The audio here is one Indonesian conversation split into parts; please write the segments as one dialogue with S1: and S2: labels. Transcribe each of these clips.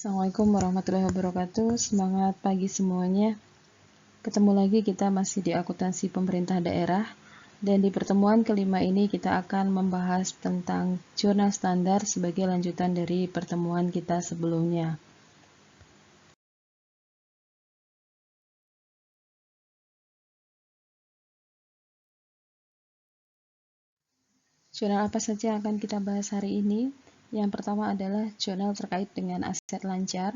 S1: Assalamualaikum warahmatullahi wabarakatuh. Semangat pagi semuanya. Ketemu lagi kita masih di akuntansi pemerintah daerah. Dan di pertemuan kelima ini kita akan membahas tentang jurnal standar sebagai lanjutan dari pertemuan kita sebelumnya. Jurnal apa saja yang akan kita bahas hari ini? Yang pertama adalah jurnal terkait dengan aset lancar,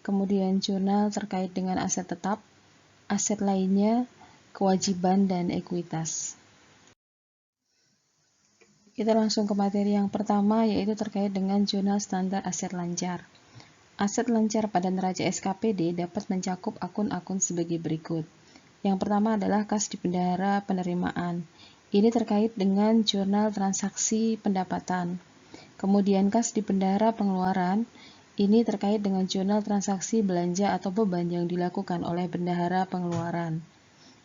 S1: kemudian jurnal terkait dengan aset tetap, aset lainnya, kewajiban, dan ekuitas. Kita langsung ke materi yang pertama, yaitu terkait dengan jurnal standar aset lancar. Aset lancar pada neraca SKPD dapat mencakup akun-akun sebagai berikut. Yang pertama adalah kas di bendahara penerimaan. Ini terkait dengan jurnal transaksi pendapatan. Kemudian kas di bendahara pengeluaran. Ini terkait dengan jurnal transaksi belanja atau beban yang dilakukan oleh bendahara pengeluaran.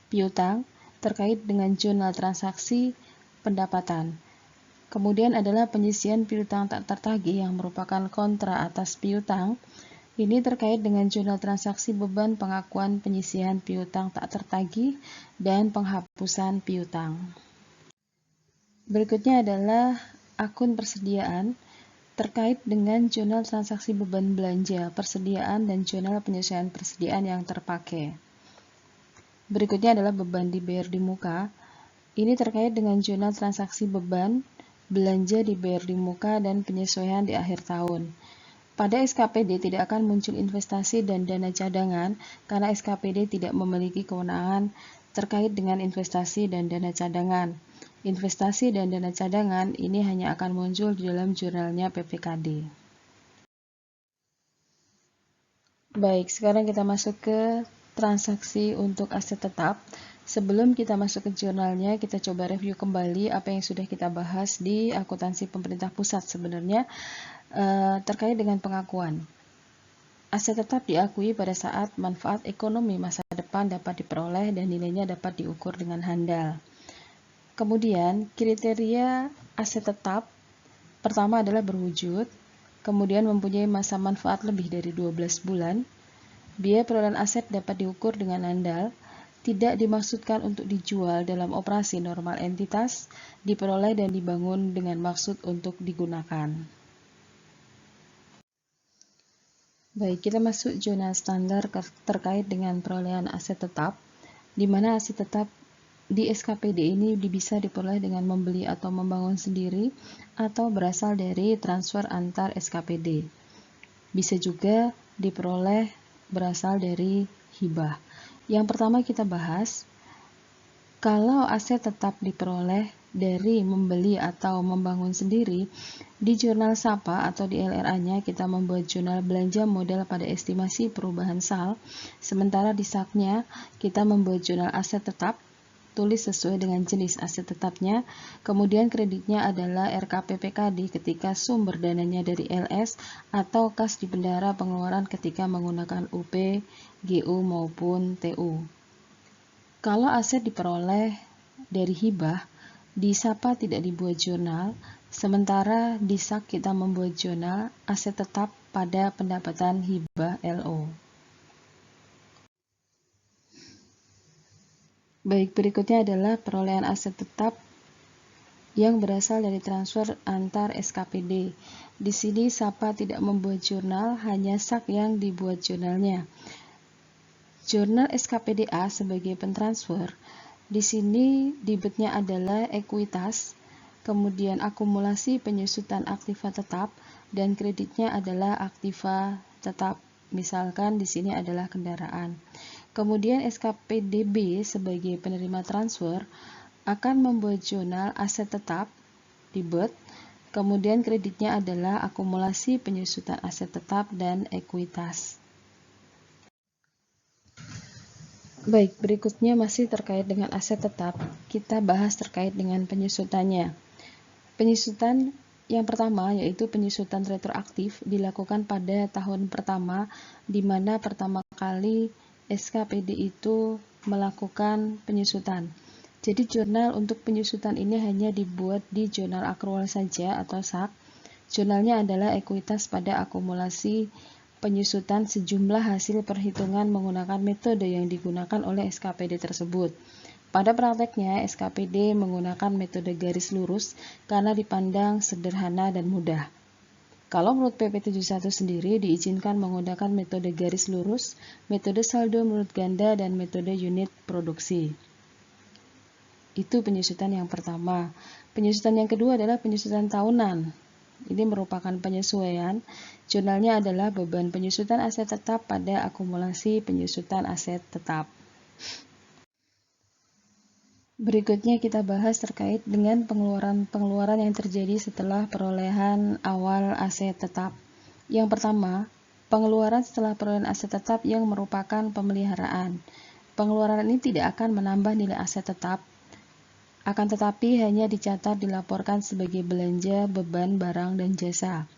S1: Piutang terkait dengan jurnal transaksi pendapatan. Kemudian adalah penyisian piutang tak tertagih yang merupakan kontra atas piutang. Ini terkait dengan jurnal transaksi beban pengakuan penyisian piutang tak tertagih dan penghapusan piutang. Berikutnya adalah akun persediaan terkait dengan jurnal transaksi beban belanja, persediaan, dan jurnal penyesuaian persediaan yang terpakai. Berikutnya adalah beban dibayar di muka. Ini terkait dengan jurnal transaksi beban belanja dibayar di muka dan penyesuaian di akhir tahun. Pada SKPD tidak akan muncul investasi dan dana cadangan karena SKPD tidak memiliki kewenangan terkait dengan investasi dan dana cadangan. Investasi dan dana cadangan ini hanya akan muncul di dalam jurnalnya PPKD. Baik, sekarang kita masuk ke transaksi untuk aset tetap. Sebelum kita masuk ke jurnalnya, kita coba review kembali apa yang sudah kita bahas di akuntansi pemerintah pusat sebenarnya terkait dengan pengakuan. Aset tetap diakui pada saat manfaat ekonomi masa depan dapat diperoleh dan nilainya dapat diukur dengan handal. Kemudian, kriteria aset tetap pertama adalah berwujud, kemudian mempunyai masa manfaat lebih dari 12 bulan, biaya perolehan aset dapat diukur dengan handal, tidak dimaksudkan untuk dijual dalam operasi normal entitas, diperoleh dan dibangun dengan maksud untuk digunakan. Baik, kita masuk jurnal standar terkait dengan perolehan aset tetap, di mana aset tetap di SKPD ini bisa diperoleh dengan membeli atau membangun sendiri atau berasal dari transfer antar SKPD. Bisa juga diperoleh berasal dari hibah. Yang pertama kita bahas, kalau aset tetap diperoleh dari membeli atau membangun sendiri, di jurnal SAPA atau di LRA-nya kita membuat jurnal belanja modal pada estimasi perubahan SAL, sementara di SAK-nya kita membuat jurnal aset tetap, tulis sesuai dengan jenis aset tetapnya, kemudian kreditnya adalah RKPPKD ketika sumber dananya dari LS atau kas di bendahara pengeluaran ketika menggunakan UP, GU maupun TU. Kalau aset diperoleh dari hibah, di SAPA tidak dibuat jurnal, sementara di SAK kita membuat jurnal aset tetap pada pendapatan hibah LO. Baik, berikutnya adalah perolehan aset tetap yang berasal dari transfer antar SKPD. Di sini SAPA tidak membuat jurnal, hanya SAK yang dibuat jurnalnya. Jurnal SKPDA sebagai pentransfer, di sini debitnya adalah ekuitas, kemudian akumulasi penyusutan aktiva tetap, dan kreditnya adalah aktiva tetap. Misalkan di sini adalah kendaraan. Kemudian SKPDB sebagai penerima transfer akan membuat jurnal aset tetap, debit, kemudian kreditnya adalah akumulasi penyusutan aset tetap dan ekuitas. Baik, berikutnya masih terkait dengan aset tetap, kita bahas terkait dengan penyusutannya. Penyusutan yang pertama yaitu penyusutan retroaktif dilakukan pada tahun pertama, di mana pertama kali SKPD itu melakukan penyusutan. Jadi jurnal untuk penyusutan ini hanya dibuat di jurnal akrual saja atau SAK. Jurnalnya adalah ekuitas pada akumulasi penyusutan sejumlah hasil perhitungan menggunakan metode yang digunakan oleh SKPD tersebut. Pada prakteknya, SKPD menggunakan metode garis lurus karena dipandang sederhana dan mudah. Kalau menurut PP 71 sendiri diizinkan menggunakan metode garis lurus, metode saldo menurut ganda, dan metode unit produksi. Itu penyusutan yang pertama. Penyusutan yang kedua adalah penyusutan tahunan. Ini merupakan penyesuaian. Jurnalnya adalah beban penyusutan aset tetap pada akumulasi penyusutan aset tetap. Berikutnya kita bahas terkait dengan pengeluaran yang terjadi setelah perolehan awal aset tetap. Yang pertama, pengeluaran setelah perolehan aset tetap yang merupakan pemeliharaan. Pengeluaran ini tidak akan menambah nilai aset tetap, akan tetapi hanya dicatat dilaporkan sebagai belanja beban barang dan jasa.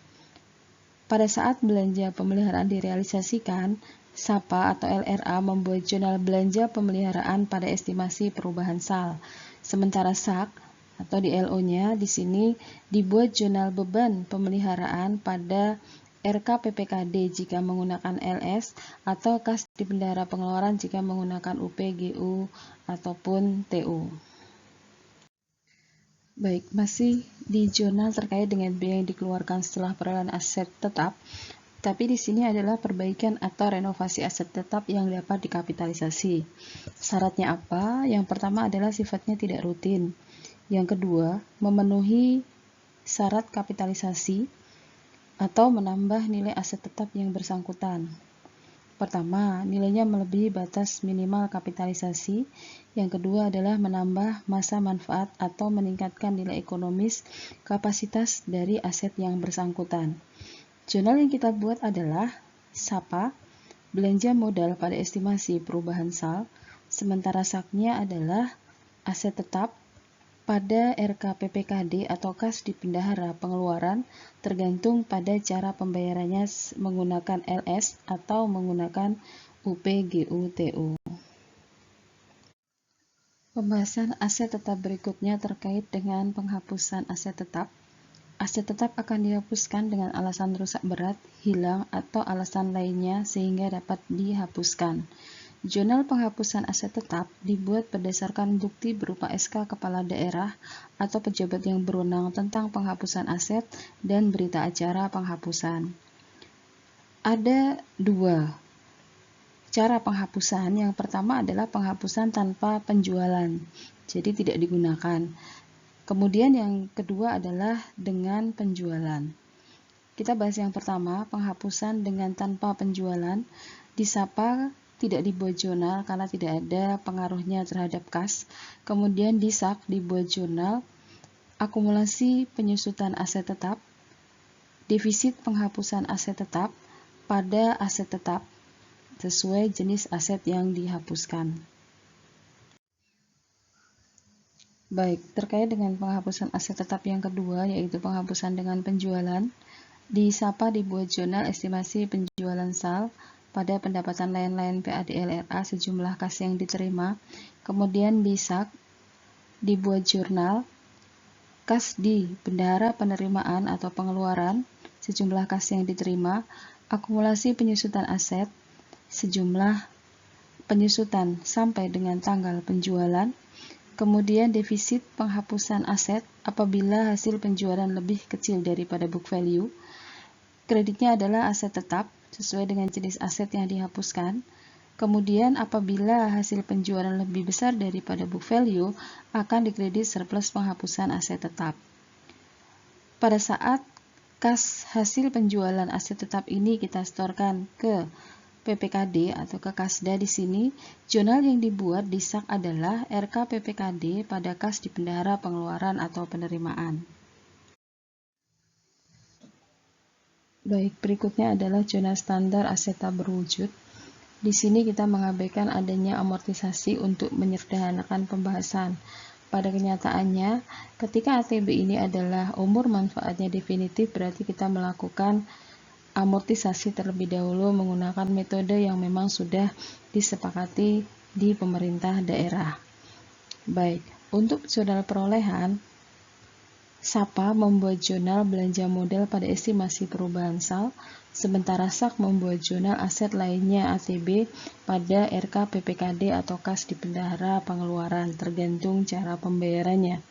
S1: Pada saat belanja pemeliharaan direalisasikan, SAPA atau LRA membuat jurnal belanja pemeliharaan pada estimasi perubahan SAL. Sementara SAK atau di LO-nya di sini dibuat jurnal beban pemeliharaan pada RKPPKD jika menggunakan LS atau kas di bendahara pengeluaran jika menggunakan UPGU ataupun TU. Baik, masih di jurnal terkait dengan biaya yang dikeluarkan setelah perolehan aset tetap, tapi di sini adalah perbaikan atau renovasi aset tetap yang dapat dikapitalisasi. Syaratnya apa? Yang pertama adalah sifatnya tidak rutin. Yang kedua, memenuhi syarat kapitalisasi atau menambah nilai aset tetap yang bersangkutan. Pertama, nilainya melebihi batas minimal kapitalisasi. Yang kedua adalah menambah masa manfaat atau meningkatkan nilai ekonomis kapasitas dari aset yang bersangkutan. Jurnal yang kita buat adalah SAPA, belanja modal pada estimasi perubahan SAL, sementara SAK-nya adalah aset tetap pada RKPPKD atau kas di bendahara pengeluaran, tergantung pada cara pembayarannya menggunakan LS atau menggunakan UPGU-TU. Pembahasan aset tetap berikutnya terkait dengan penghapusan aset tetap. Aset tetap akan dihapuskan dengan alasan rusak berat, hilang, atau alasan lainnya sehingga dapat dihapuskan. Jurnal penghapusan aset tetap dibuat berdasarkan bukti berupa SK Kepala Daerah atau pejabat yang berwenang tentang penghapusan aset dan berita acara penghapusan. Ada dua cara penghapusan. Yang pertama adalah penghapusan tanpa penjualan, jadi tidak digunakan. Kemudian yang kedua adalah dengan penjualan. Kita bahas yang pertama, penghapusan dengan tanpa penjualan. Di SAPA tidak dibuat jurnal karena tidak ada pengaruhnya terhadap kas. Kemudian di SAK dibuat jurnal akumulasi penyusutan aset tetap, defisit penghapusan aset tetap pada aset tetap sesuai jenis aset yang dihapuskan. Baik, terkait dengan penghapusan aset tetap yang kedua, yaitu penghapusan dengan penjualan, di SAPA dibuat jurnal estimasi penjualan SAL pada pendapatan lain-lain PAD-LRA sejumlah kas yang diterima. Kemudian di SAK dibuat jurnal kas di bendahara penerimaan atau pengeluaran sejumlah kas yang diterima, akumulasi penyusutan aset sejumlah penyusutan sampai dengan tanggal penjualan, kemudian defisit penghapusan aset apabila hasil penjualan lebih kecil daripada book value. Kreditnya adalah aset tetap sesuai dengan jenis aset yang dihapuskan. Kemudian apabila hasil penjualan lebih besar daripada book value, akan dikredit surplus penghapusan aset tetap. Pada saat kas hasil penjualan aset tetap ini kita setorkan ke PPKD atau ke Kasda, di sini jurnal yang dibuat di SAK adalah RKPPKD pada kas di bendahara pengeluaran atau penerimaan. Baik, berikutnya adalah jurnal standar aset tak berwujud. Di sini kita mengabaikan adanya amortisasi untuk menyederhanakan pembahasan. Pada kenyataannya, ketika ATB ini adalah umur manfaatnya definitif, berarti kita melakukan amortisasi terlebih dahulu menggunakan metode yang memang sudah disepakati di pemerintah daerah. Baik, untuk jurnal perolehan, SAPA membuat jurnal belanja modal pada estimasi perubahan SAL sementara SAK membuat jurnal aset lainnya ATB pada RK PPKD atau kas di bendahara pengeluaran, tergantung cara pembayarannya.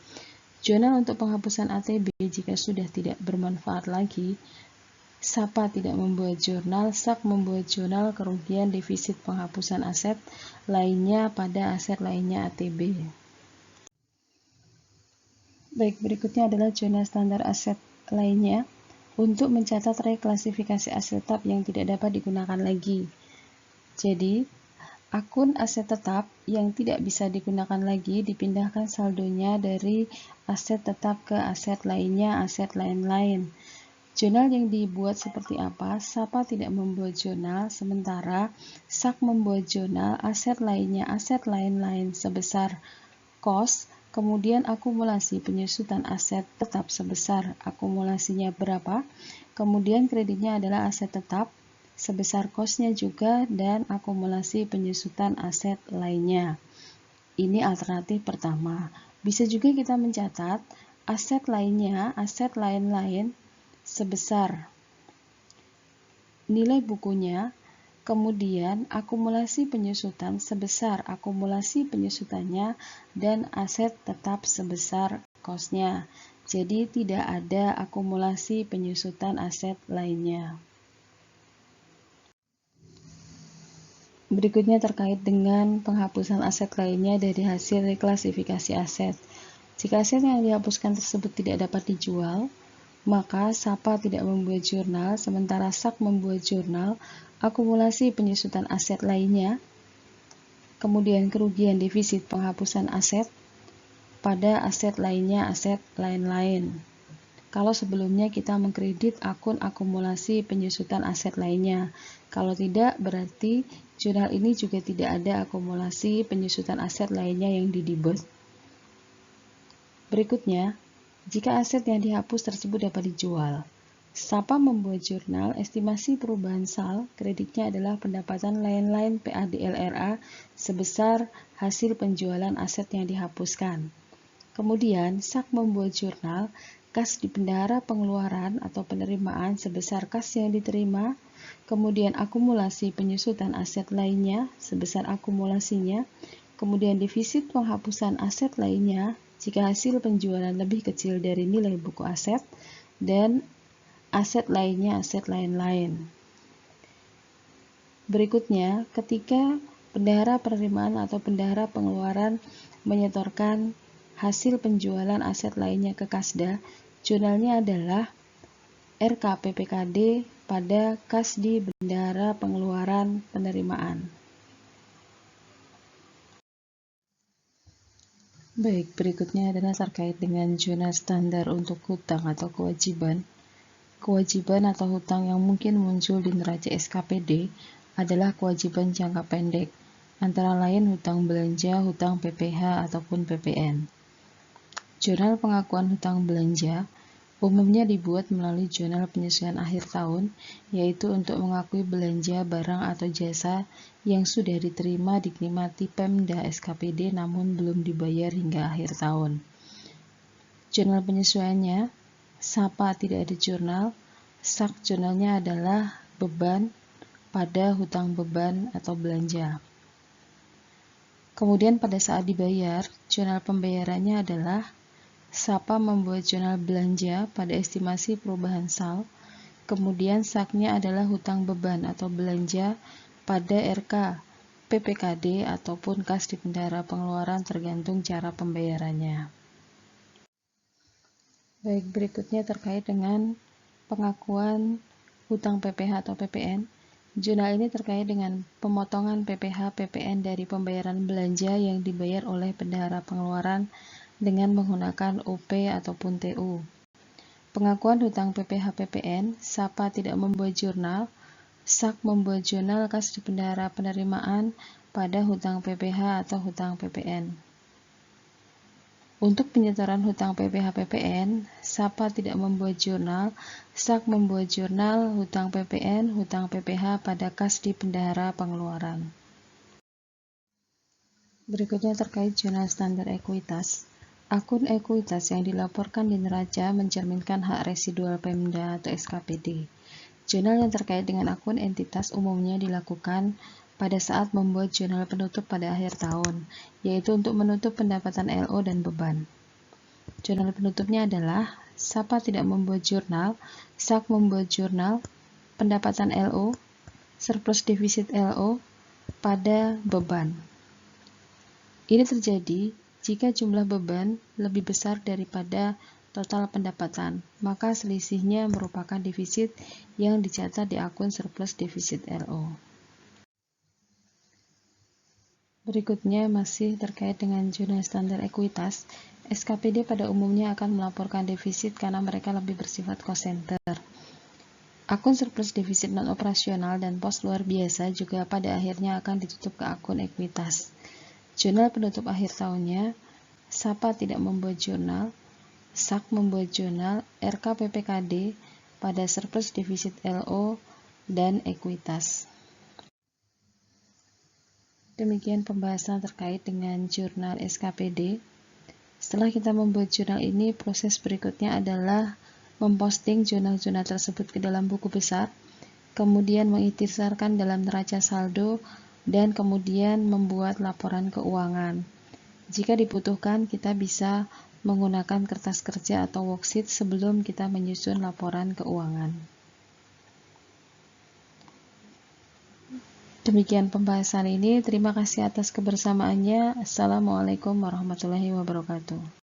S1: Jurnal untuk penghapusan ATB jika sudah tidak bermanfaat lagi, SAPA tidak membuat jurnal, SAK membuat jurnal kerugian defisit penghapusan aset lainnya pada aset lainnya ATB. Baik, berikutnya adalah jurnal standar aset lainnya untuk mencatat reklasifikasi aset tetap yang tidak dapat digunakan lagi. Jadi, akun aset tetap yang tidak bisa digunakan lagi dipindahkan saldonya dari aset tetap ke aset lainnya, aset lain-lain. Jurnal yang dibuat seperti apa? SAPA tidak membuat jurnal, sementara SAK membuat jurnal aset lainnya, aset lain-lain sebesar cost, kemudian akumulasi penyusutan aset tetap sebesar akumulasinya berapa, kemudian kreditnya adalah aset tetap, sebesar cost-nya juga, dan akumulasi penyusutan aset lainnya. Ini alternatif pertama. Bisa juga kita mencatat aset lainnya, aset lain-lain sebesar nilai bukunya, kemudian akumulasi penyusutan sebesar akumulasi penyusutannya, dan aset tetap sebesar cost-nya. Jadi tidak ada akumulasi penyusutan aset lainnya. Berikutnya terkait dengan penghapusan aset lainnya dari hasil reklasifikasi aset. Jika aset yang dihapuskan tersebut tidak dapat dijual, maka SAPA tidak membuat jurnal, sementara SAK membuat jurnal akumulasi penyusutan aset lainnya, kemudian kerugian defisit penghapusan aset pada aset lainnya, aset lain-lain. Kalau sebelumnya kita mengkredit akun akumulasi penyusutan aset lainnya, kalau tidak berarti jurnal ini juga tidak ada akumulasi penyusutan aset lainnya yang didebit. Berikutnya, jika aset yang dihapus tersebut dapat dijual, SAPA membuat jurnal estimasi perubahan SAL, kreditnya adalah pendapatan lain-lain PADLRA sebesar hasil penjualan aset yang dihapuskan. Kemudian, SAK membuat jurnal kas di bendahara pengeluaran atau penerimaan sebesar kas yang diterima, kemudian akumulasi penyusutan aset lainnya sebesar akumulasinya, kemudian defisit penghapusan aset lainnya jika hasil penjualan lebih kecil dari nilai buku aset, dan aset lainnya, aset lain-lain. Berikutnya, ketika bendahara penerimaan atau bendahara pengeluaran menyetorkan hasil penjualan aset lainnya ke Kasda, jurnalnya adalah RK PPKD pada kas di bendahara pengeluaran penerimaan. Baik, berikutnya adalah terkait dengan jurnal standar untuk hutang atau kewajiban. Kewajiban atau hutang yang mungkin muncul di neraca SKPD adalah kewajiban jangka pendek, antara lain hutang belanja, hutang PPH, ataupun PPN. Jurnal pengakuan hutang belanja umumnya dibuat melalui jurnal penyesuaian akhir tahun, yaitu untuk mengakui belanja barang atau jasa yang sudah diterima dinikmati Pemda SKPD namun belum dibayar hingga akhir tahun. Jurnal penyesuaiannya, SAPA tidak ada jurnal, SAK jurnalnya adalah beban pada hutang beban atau belanja. Kemudian pada saat dibayar, jurnal pembayarannya adalah SAPA membuat jurnal belanja pada estimasi perubahan SAL, kemudian SAK-nya adalah hutang beban atau belanja pada RK, PPKD, ataupun kas di bendahara pengeluaran tergantung cara pembayarannya. Baik, berikutnya terkait dengan pengakuan hutang PPH atau PPN. Jurnal ini terkait dengan pemotongan PPH PPN dari pembayaran belanja yang dibayar oleh bendahara pengeluaran dengan menggunakan OP ataupun TU. Pengakuan hutang PPH PPN, SAPA tidak membuat jurnal, SAK membuat jurnal kas di bendahara penerimaan pada hutang PPH atau hutang PPN. Untuk penyetoran hutang PPH PPN, SAPA tidak membuat jurnal, SAK membuat jurnal hutang PPN, hutang PPH pada kas di bendahara pengeluaran. Berikutnya terkait jurnal standar ekuitas. Akun ekuitas yang dilaporkan di neraca mencerminkan hak residual Pemda atau SKPD. Jurnal yang terkait dengan akun entitas umumnya dilakukan pada saat membuat jurnal penutup pada akhir tahun, yaitu untuk menutup pendapatan LO dan beban. Jurnal penutupnya adalah SAPA tidak membuat jurnal, SAK membuat jurnal, pendapatan LO, surplus defisit LO, pada beban. Ini terjadi jika jumlah beban lebih besar daripada total pendapatan, maka selisihnya merupakan defisit yang dicatat di akun surplus defisit LO. Berikutnya masih terkait dengan jurnal standar ekuitas. SKPD pada umumnya akan melaporkan defisit karena mereka lebih bersifat cost center. Akun surplus defisit non-operasional dan pos luar biasa juga pada akhirnya akan ditutup ke akun ekuitas. Jurnal penutup akhir tahunnya, SAPA tidak membuat jurnal, SAK membuat jurnal, RKPPKD pada surplus defisit LO dan ekuitas. Demikian pembahasan terkait dengan jurnal SKPD. Setelah kita membuat jurnal ini, proses berikutnya adalah memposting jurnal-jurnal tersebut ke dalam buku besar, kemudian mengikhtisarkan dalam neraca saldo, dan kemudian membuat laporan keuangan. Jika dibutuhkan, kita bisa menggunakan kertas kerja atau worksheet sebelum kita menyusun laporan keuangan. Demikian pembahasan ini. Terima kasih atas kebersamaannya. Assalamualaikum warahmatullahi wabarakatuh.